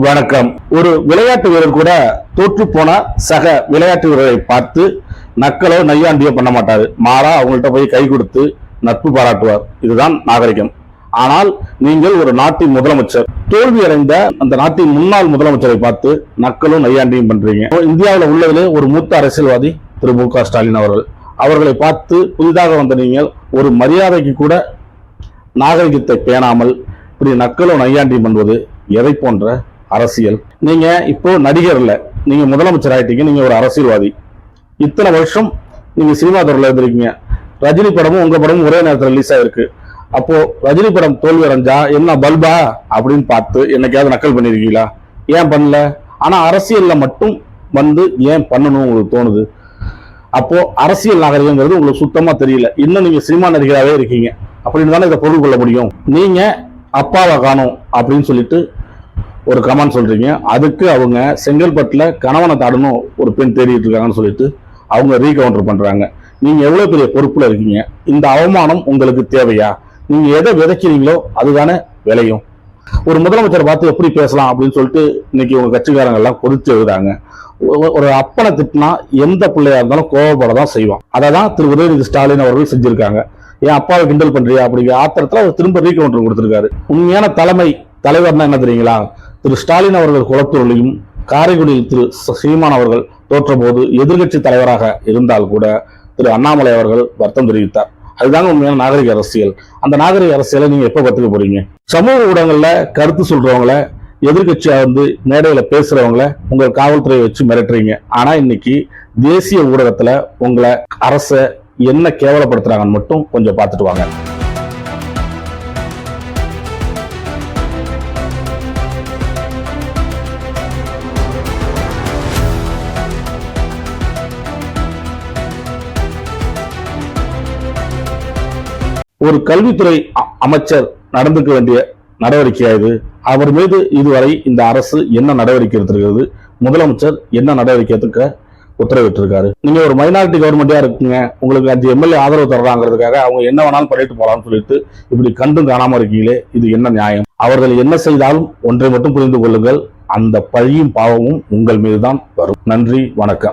வணக்கம். ஒரு விளையாட்டு வீரர் கூட தோற்று போன சக விளையாட்டு வீரரை பார்த்து நக்கலோ நையாண்டியோ பண்ண மாட்டாரு. மாறா அவங்கள்ட்ட போய் கை கொடுத்து நட்பு பாராட்டுவார். இதுதான் நாகரிகம். ஆனால் நீங்கள் ஒரு நாட்டின் முதலமைச்சர், தோல்வி அடைந்த அந்த நாட்டின் முன்னாள் முதலமைச்சரை பார்த்து நக்கலும் நையாண்டியும் பண்றீங்க. இந்தியாவில் உள்ளதிலே ஒரு மூத்த அரசியல்வாதி திரு மு.க. ஸ்டாலின் அவர்களை பார்த்து புதிதாக வந்த நீங்கள் ஒரு மரியாதைக்கு கூட நாகரிகத்தை பேணாமல் இப்படி நக்கலும் நையாண்டியும் பண்ணுவது எதை போன்ற அரசியல்? நீங்க இப்போ நடிகர் இல்ல, நீங்க முதலமைச்சர் ஆயிட்டீங்க. நீங்க ஒரு அரசியல்வாதி. இத்தனை வருஷம் நீங்க சினிமா துறையில இருந்திருக்கீங்க. ரஜினி படமும் உங்க படமும் ஒரே நேரத்தில் ரிலீஸ் ஆயிருக்கு. அப்போ ரஜினி படம் தோல்வி அடைஞ்சா என்ன பல்பா அப்படின்னு பார்த்து என்னைக்காவது நக்கல் பண்ணிருக்கீங்களா? ஏன் பண்ணல? ஆனா அரசியல்ல மட்டும் வந்து ஏன் பண்ணணும் உங்களுக்கு தோணுது? அப்போ அரசியல் நாகரிகங்கிறது உங்களுக்கு சுத்தமா தெரியல. இன்னும் நீங்க சினிமா நடிகராகவே இருக்கீங்க. அப்படின்னு தானே இதை பொருள் கொள்ள முடியும். நீங்க அப்பாவை காணும் அப்படின்னு சொல்லிட்டு ஒரு கமெண்ட் சொல்றீங்க. அதுக்கு அவங்க செங்கல்பட்டுல கணவனை தாடணும் ஒரு பெண் தேடிட்டு இருக்காங்கன்னு சொல்லிட்டு அவங்க ரீகவுண்டர் பண்றாங்க. நீங்க எவ்வளவு பெரிய பொறுப்புல இருக்கீங்க? இந்த அவமானம் உங்களுக்கு தேவையா? நீங்க எதை விதைக்கிறீங்களோ அதுதானே விளையும். ஒரு முதலமைச்சரை பார்த்து எப்படி பேசலாம் அப்படின்னு சொல்லிட்டு இன்னைக்கு உங்க கட்சிக்காரங்க எல்லாம் கொதித்து எழுதுறாங்க. ஒரு அப்பனை திட்டினா எந்த பிள்ளையா இருந்தாலும் கோவப்படதான் செய்வான். அதான் திரு உதயநிதி ஸ்டாலின் அவர்கள் செஞ்சிருக்காங்க. என் அப்பாவை கிண்டல் பண்றியா அப்படிங்கிற ஆத்திரத்துல அவர் திரும்ப ரீகவுண்டர் கொடுத்திருக்காரு. உண்மையான தலைவர்னா என்ன தெரியுங்களா? திரு ஸ்டாலின் அவர்கள் குளத்தூரிலும் காரைக்குடியில் திரு சீமான் அவர்கள் தோற்ற போது எதிர்கட்சி தலைவராக இருந்தால் கூட திரு அண்ணாமலை அவர்கள் வருத்தம் தெரிவித்தார். அதுதாங்க உண்மையான நாகரிக அரசியல். அந்த நாகரிக அரசியலை நீங்க எப்ப கத்துக்க போறீங்க? சமூக ஊடகங்கள்ல கருத்து சொல்றவங்கள, எதிர்கட்சியா வந்து மேடையில பேசுறவங்கள உங்க காவல்துறையை வச்சு மிரட்டுறீங்க. ஆனா இன்னைக்கு தேசிய ஊடகத்துல உங்களை அரச என்ன கேவலப்படுத்துறாங்கன்னு மட்டும் கொஞ்சம் பார்த்துட்டு வாங்க. ஒரு கல்வித்துறை அமைச்சர் நடந்துக்க வேண்டிய நடவடிக்கையா இது? அவர் மீது இதுவரை இந்த அரசு என்ன நடவடிக்கை எடுத்திருக்கிறது? முதலமைச்சர் என்ன நடவடிக்கை எடுக்க உத்தரவிட்டிருக்காரு? நீங்க ஒரு மைனாரிட்டி கவர்மெண்டா இருக்குங்க, உங்களுக்கு 5 எம்எல்ஏ ஆதரவு தர்றாங்கிறதுக்காக அவங்க என்ன வேணாலும் பண்ணிட்டு போலாம்னு சொல்லிட்டு இப்படி கண்டும் காணாம இருக்கீங்களே, இது என்ன நியாயம்? அவர்கள் என்ன செய்தாலும் ஒன்றை மட்டும் புரிந்து கொள்ளுங்கள், அந்த பழியும் பாவமும் உங்கள் மீதுதான் வரும். நன்றி, வணக்கம்.